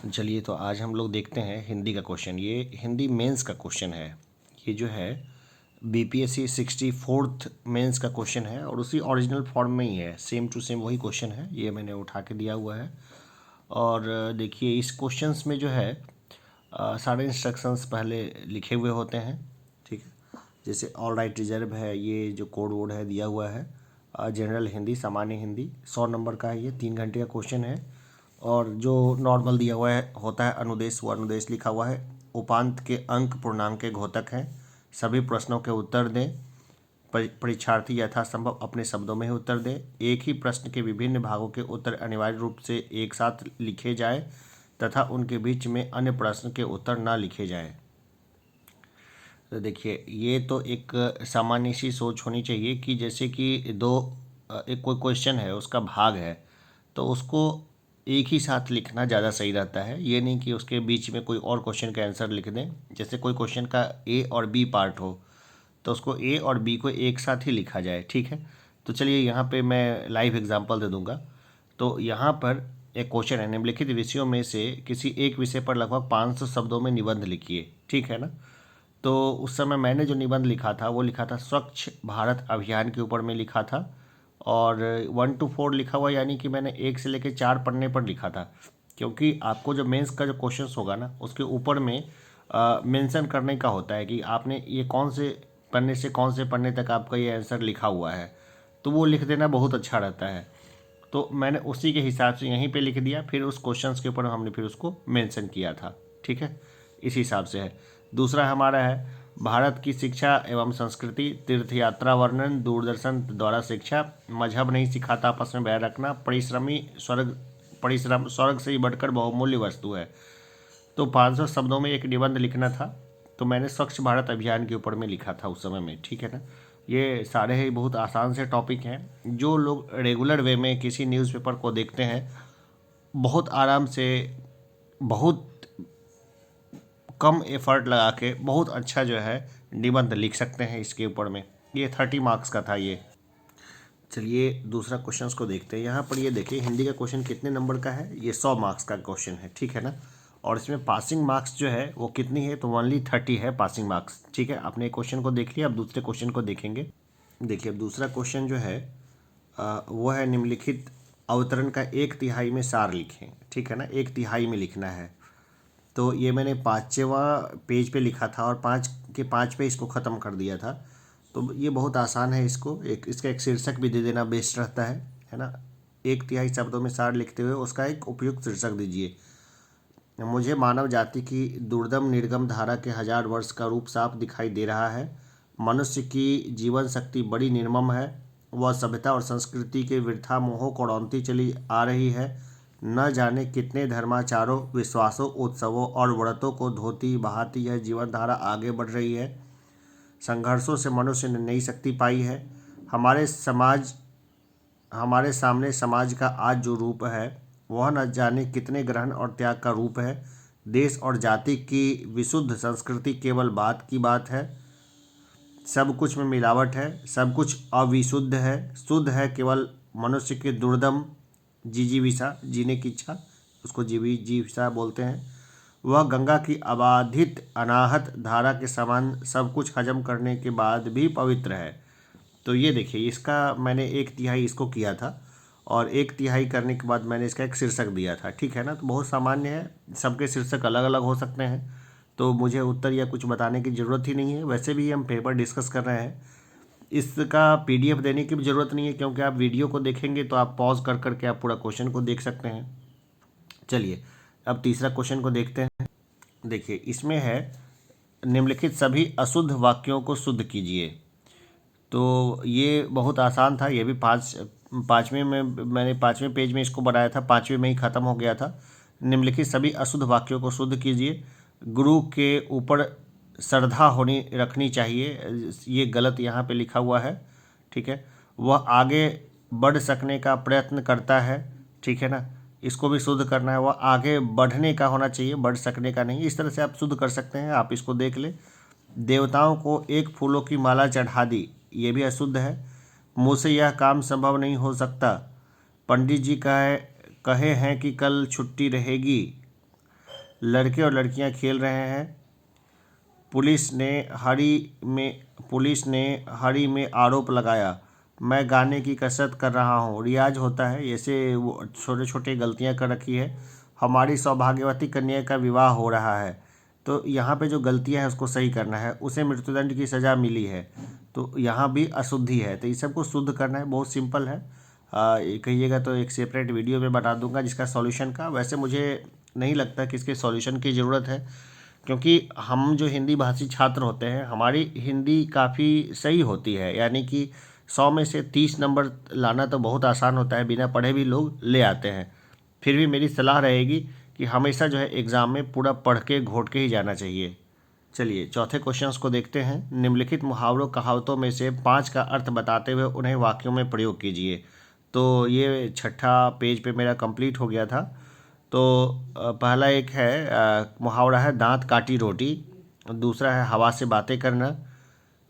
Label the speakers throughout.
Speaker 1: चलिए, तो आज हम लोग देखते हैं हिंदी का क्वेश्चन। ये हिंदी मेंस का क्वेश्चन है। ये जो है बीपीएससी 64th मेंस का क्वेश्चन है और उसी ओरिजिनल फॉर्म में ही है, सेम टू सेम वही क्वेश्चन है। ये मैंने उठा के दिया हुआ है। और देखिए, इस क्वेश्चंस में जो है सारे इंस्ट्रक्शंस पहले लिखे हुए होते हैं। ठीक है, जैसे ऑल राइट रिजर्व है, ये जो कोड वोड है दिया हुआ है। जनरल हिंदी, सामान्य हिंदी 100 नंबर का है। ये 3 घंटे का क्वेश्चन है। और जो नॉर्मल दिया हुआ है होता है अनुदेश, वो अनुदेश लिखा हुआ है। उपांत के अंक पूर्णांक के घोतक हैं। सभी प्रश्नों के उत्तर दें। परीक्षार्थी यथासंभव अपने शब्दों में ही उत्तर दें। एक ही प्रश्न के विभिन्न भागों के उत्तर अनिवार्य रूप से एक साथ लिखे जाएं तथा उनके बीच में अन्य प्रश्न के उत्तर न लिखे जाएं। तो देखिए, ये तो एक सामान्य सी सोच होनी चाहिए कि जैसे कि एक कोई क्वेश्चन है, उसका भाग है, तो उसको एक ही साथ लिखना ज़्यादा सही रहता है। ये नहीं कि उसके बीच में कोई और क्वेश्चन का आंसर लिख दें। जैसे कोई क्वेश्चन का ए और बी पार्ट हो, तो उसको ए और बी को एक साथ ही लिखा जाए। ठीक है, तो चलिए यहाँ पे मैं लाइव एग्जांपल दे दूंगा। तो यहाँ पर एक क्वेश्चन है, निम्नलिखित विषयों में से किसी एक विषय पर लगभग 500 शब्दों में निबंध लिखिए। ठीक है ना। तो उस समय मैंने जो निबंध लिखा था वो लिखा था स्वच्छ भारत अभियान के ऊपर में लिखा था। और 1 to 4 लिखा हुआ, यानी कि मैंने 1 से लेकर 4 पन्ने पर लिखा था। क्योंकि आपको जो मेंस का जो क्वेश्चंस होगा ना, उसके ऊपर में मेंशन करने का होता है कि आपने ये कौन से पन्ने से कौन से पन्ने तक आपका ये आंसर लिखा हुआ है। तो वो लिख देना बहुत अच्छा रहता है। तो मैंने उसी के हिसाब से यहीं पे लिख दिया, फिर उस क्वेश्चंस के ऊपर हमने फिर उसको मेंशन किया था। ठीक है, इस हिसाब से है। दूसरा हमारा है भारत की शिक्षा एवं संस्कृति, तीर्थ यात्रा वर्णन, दूरदर्शन द्वारा शिक्षा, मजहब नहीं सिखाता आपस में बैर रखना, परिश्रम स्वर्ग से ही बढ़कर बहुमूल्य वस्तु है। तो 500 शब्दों में एक निबंध लिखना था। तो मैंने स्वच्छ भारत अभियान के ऊपर में लिखा था उस समय में। ठीक है ना। ये सारे ही बहुत आसान से टॉपिक हैं। जो लोग रेगुलर वे में किसी न्यूज़पेपर को देखते हैं, बहुत आराम से, बहुत कम एफर्ट लगा के बहुत अच्छा जो है निबंध लिख सकते हैं इसके ऊपर में। ये 30 मार्क्स का था ये। चलिए, दूसरा क्वेश्चन को देखते हैं। यहाँ पर ये देखिए, हिंदी का क्वेश्चन कितने नंबर का है? ये 100 मार्क्स का क्वेश्चन है। ठीक है ना। और इसमें पासिंग मार्क्स जो है वो कितनी है? तो ओनली 30 है पासिंग मार्क्स। ठीक है, आपने एक क्वेश्चन को देख लिया, अब दूसरे क्वेश्चन को देखेंगे। देखिए, अब दूसरा क्वेश्चन जो है वो है निम्नलिखित अवतरण का 1/3 में सार लिखें। ठीक है ना, 1/3 में लिखना है। तो ये मैंने 5वां पेज पे लिखा था और 5 के 5 पे इसको ख़त्म कर दिया था। तो ये बहुत आसान है। इसका एक शीर्षक भी दे देना बेस्ट रहता है ना। 1/3 शब्दों में सार लिखते हुए उसका एक उपयुक्त शीर्षक दीजिए। मुझे मानव जाति की दुर्दम निर्गम धारा के 1000 वर्ष का रूप साफ दिखाई दे रहा है। मनुष्य की जीवन शक्ति बड़ी निर्मम है। वह सभ्यता और संस्कृति के वृथा मोहों को उड़ाती चली आ रही है। न जाने कितने धर्माचारों, विश्वासों, उत्सवों और व्रतों को धोती बहाती यह जीवन धारा आगे बढ़ रही है। संघर्षों से मनुष्य ने नई शक्ति पाई है। हमारे समाज हमारे सामने समाज का आज जो रूप है वह न जाने कितने ग्रहण और त्याग का रूप है। देश और जाति की विशुद्ध संस्कृति केवल बात की बात है। सब कुछ में मिलावट है, सब कुछ अविशुद्ध है। शुद्ध है केवल मनुष्य के दुर्दम जिजीविषा, जीने की इच्छा, उसको जीविषा बोलते हैं। वह गंगा की अबाधित अनाहत धारा के समान सब कुछ हजम करने के बाद भी पवित्र है। तो ये देखिए, इसका मैंने 1/3 इसको किया था और 1/3 करने के बाद मैंने इसका एक शीर्षक दिया था। ठीक है ना। तो बहुत सामान्य है, सबके शीर्षक अलग अलग हो सकते हैं। तो मुझे उत्तर या कुछ बताने की ज़रूरत ही नहीं है। वैसे भी हम पेपर डिस्कस कर रहे हैं, इसका पीडीएफ देने की भी ज़रूरत नहीं है, क्योंकि आप वीडियो को देखेंगे तो आप पॉज कर करके आप पूरा क्वेश्चन को देख सकते हैं। चलिए, अब तीसरा क्वेश्चन को देखते हैं। देखिए, इसमें है निम्नलिखित सभी अशुद्ध वाक्यों को शुद्ध कीजिए। तो ये बहुत आसान था। ये भी पाँचवें में मैंने 5वें पेज में इसको बनाया था, 5वें में ही ख़त्म हो गया था। निम्नलिखित सभी अशुद्ध वाक्यों को शुद्ध कीजिए। गुरु के ऊपर श्रद्धा होनी रखनी चाहिए, ये गलत यहाँ पे लिखा हुआ है। ठीक है, वह आगे बढ़ सकने का प्रयत्न करता है। ठीक है ना, इसको भी शुद्ध करना है। वह आगे बढ़ने का होना चाहिए, बढ़ सकने का नहीं। इस तरह से आप शुद्ध कर सकते हैं, आप इसको देख ले। देवताओं को एक फूलों की माला चढ़ा दी, ये भी अशुद्ध है। मुझसे यह काम संभव नहीं हो सकता। पंडित जी कहे हैं कि कल छुट्टी रहेगी। लड़के और लड़कियां खेल रहे हैं। पुलिस ने हरी में आरोप लगाया। मैं गाने की कसरत कर रहा हूँ। रियाज होता है, ऐसे वो छोटे छोटे गलतियाँ कर रखी है। हमारी सौभाग्यवती कन्या का विवाह हो रहा है। तो यहाँ पे जो गलतियाँ हैं उसको सही करना है। उसे मृत्युदंड की सज़ा मिली है, तो यहाँ भी अशुद्धि है, तो इस सबको शुद्ध करना है। बहुत सिंपल है। कहिएगा तो एक सेपरेट वीडियो में बता दूंगा जिसका सॉल्यूशन का। वैसे मुझे नहीं लगता कि इसके सॉल्यूशन की ज़रूरत है, क्योंकि हम जो हिंदी भाषी छात्र होते हैं हमारी हिंदी काफ़ी सही होती है। यानी कि 100 में से 30 नंबर लाना तो बहुत आसान होता है, बिना पढ़े भी लोग ले आते हैं। फिर भी मेरी सलाह रहेगी कि हमेशा जो है एग्ज़ाम में पूरा पढ़ के घोट के ही जाना चाहिए। चलिए चौथे क्वेश्चंस को देखते हैं। निम्नलिखित मुहावरों कहावतों में से 5 का अर्थ बताते हुए उन्हें वाक्यों में प्रयोग कीजिए। तो ये छठा पेज पे मेरा कंप्लीट हो गया था। तो पहला एक है मुहावरा है दांत काटी रोटी। दूसरा है हवा से बातें करना।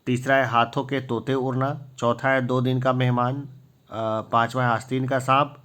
Speaker 1: तीसरा है हाथों के तोते उड़ना। चौथा है 2 दिन का मेहमान। पांचवा है आस्तीन का सांप।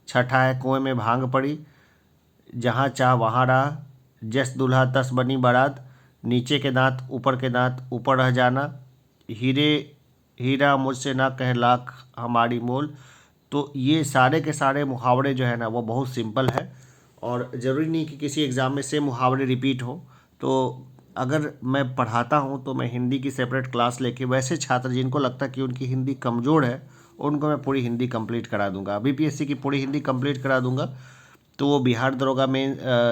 Speaker 1: छठा है कुएं में भांग पड़ी। जहाँ चाह वहाँ रहा। जस दूल्हा तस बनी बारात। नीचे के दांत ऊपर रह जाना। हीरे हीरा मुझसे ना कह लाख हमारी मोल। तो ये सारे के सारे मुहावरे जो है ना वो बहुत सिंपल है, और ज़रूरी नहीं कि किसी एग्ज़ाम में से मुहावरे रिपीट हो। तो अगर मैं पढ़ाता हूँ तो मैं हिंदी की सेपरेट क्लास लेके वैसे छात्र जिनको लगता है कि उनकी हिंदी कमज़ोर है उनको मैं पूरी हिंदी कंप्लीट करा दूंगा। बीपीएससी की पूरी हिंदी कंप्लीट करा दूंगा, तो वो बिहार दरोगा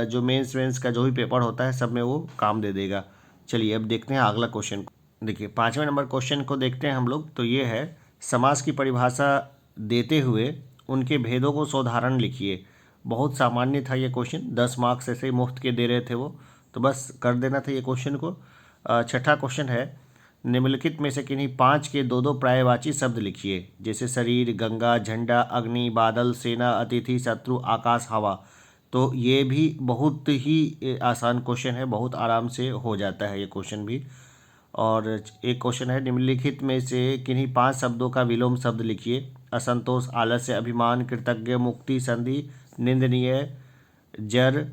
Speaker 1: जो मेंस वेंस का जो भी पेपर होता है सब में वो काम दे देगा। चलिए अब देखते हैं अगला क्वेश्चन। देखिए 5वें नंबर क्वेश्चन को देखते हैं हम लोग। तो ये है समास की परिभाषा देते हुए उनके भेदों को सोधारण लिखिए। बहुत सामान्य था ये क्वेश्चन, 10 मार्क्स ऐसे ही मुफ्त के दे रहे थे वो, तो बस कर देना था ये क्वेश्चन को। छठा क्वेश्चन है निम्नलिखित में से किन्हीं 5 के 2-2 पर्यायवाची शब्द लिखिए। जैसे शरीर, गंगा, झंडा, अग्नि, बादल, सेना, अतिथि, शत्रु, आकाश, हवा। तो ये भी बहुत ही आसान क्वेश्चन है, बहुत आराम से हो जाता है ये क्वेश्चन भी। और एक क्वेश्चन है निम्नलिखित में से किन्हीं 5 शब्दों का विलोम शब्द लिखिए। असंतोष, आलस्य, अभिमान, कृतज्ञ, मुक्ति, संधि, निंदनीय, जर,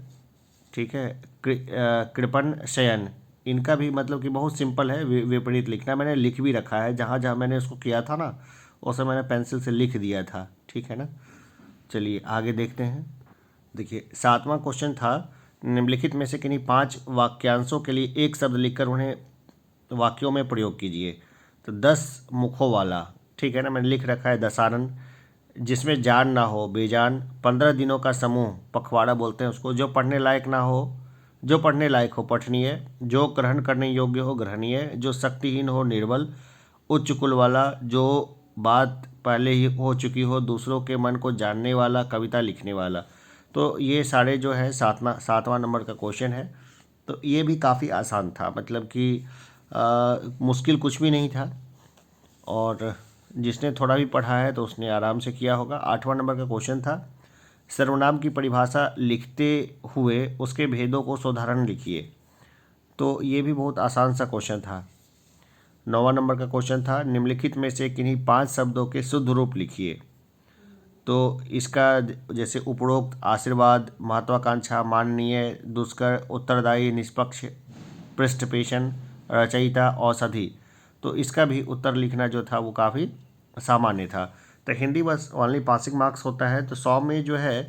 Speaker 1: ठीक है, कृपण, शयन। इनका भी मतलब कि बहुत सिंपल है, विपरीत लिखना। मैंने लिख भी रखा है, जहाँ जहाँ मैंने उसको किया था ना उसे मैंने पेंसिल से लिख दिया था, ठीक है ना। चलिए आगे देखते हैं। देखिए 7वां क्वेश्चन था निम्नलिखित में से किन्हीं 5 वाक्यांशों के लिए एक शब्द लिखकर उन्हें वाक्यों में प्रयोग कीजिए। तो 10 मुखों वाला, ठीक है ना, मैंने लिख रखा है दशानन। जिसमें जान ना हो, बेजान। 15 दिनों का समूह, पखवाड़ा बोलते हैं उसको। जो पढ़ने लायक ना हो, जो पढ़ने लायक हो, पठनीय। जो ग्रहण करने योग्य हो, ग्रहणीय। जो शक्तिहीन हो, निर्बल। उच्च कुल वाला। जो बात पहले ही हो चुकी हो, दूसरों के मन को जानने वाला, कविता लिखने वाला। तो ये सारे जो है 7वां नंबर का क्वेश्चन है। तो ये भी काफ़ी आसान था, मतलब कि मुश्किल कुछ भी नहीं था, और जिसने थोड़ा भी पढ़ा है तो उसने आराम से किया होगा। 8वां नंबर का क्वेश्चन था सर्वनाम की परिभाषा लिखते हुए उसके भेदों को सोधारण लिखिए। तो ये भी बहुत आसान सा क्वेश्चन था। 9वां नंबर का क्वेश्चन था निम्नलिखित में से किन्हीं 5 शब्दों के शुद्ध रूप लिखिए। तो इसका जैसे उपरोक्त, आशीर्वाद, महत्वाकांक्षा, माननीय, दुष्कर, उत्तरदायी, निष्पक्ष, पृष्ठपेषण, रचयिता, औषधि। तो इसका भी उत्तर लिखना जो था वो काफ़ी सामान्य था। तो हिंदी बस ओनली पासिंग मार्क्स होता है, तो 100 में जो है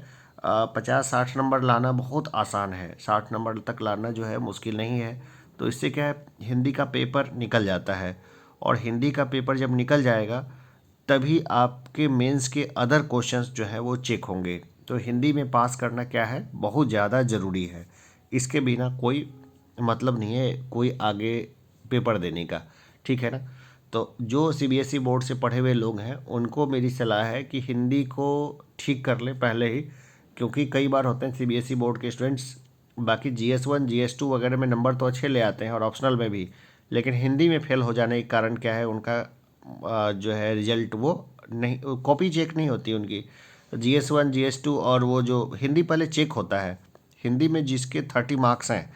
Speaker 1: 50-60 नंबर लाना बहुत आसान है। 60 नंबर तक लाना जो है मुश्किल नहीं है। तो इससे क्या है, हिंदी का पेपर निकल जाता है, और हिंदी का पेपर जब निकल जाएगा तभी आपके मेंस के अदर क्वेश्चंस जो है वो चेक होंगे। तो हिंदी में पास करना क्या है, बहुत ज़्यादा ज़रूरी है। इसके बिना कोई मतलब नहीं है कोई आगे पेपर देने का, ठीक है ना। तो जो सीबीएसई बोर्ड से पढ़े हुए लोग हैं उनको मेरी सलाह है कि हिंदी को ठीक कर लें पहले ही, क्योंकि कई बार होते हैं सीबीएसई बोर्ड के स्टूडेंट्स बाकी GS1 GS2 वगैरह में नंबर तो अच्छे ले आते हैं और ऑप्शनल में भी, लेकिन हिंदी में फेल हो जाने के कारण क्या है, उनका जो है रिजल्ट वो नहीं, कॉपी चेक नहीं होती उनकी। GS1 GS2 और वो जो हिंदी पहले चेक होता है। हिंदी में जिसके 30 मार्क्स हैं,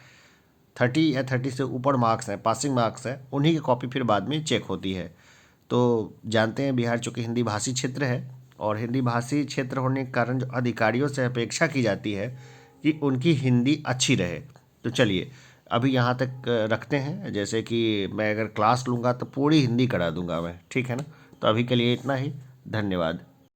Speaker 1: 30 या 30 से ऊपर मार्क्स हैं, पासिंग मार्क्स हैं, उन्हीं की कॉपी फिर बाद में चेक होती है। तो जानते हैं बिहार चूँकि हिंदी भाषी क्षेत्र है, और हिंदी भाषी क्षेत्र होने के कारण जो अधिकारियों से अपेक्षा की जाती है कि उनकी हिंदी अच्छी रहे। तो चलिए अभी यहाँ तक रखते हैं, जैसे कि मैं अगर क्लास लूँगा तो पूरी हिंदी करा दूँगा मैं, ठीक है ना। तो अभी के लिए इतना ही, धन्यवाद।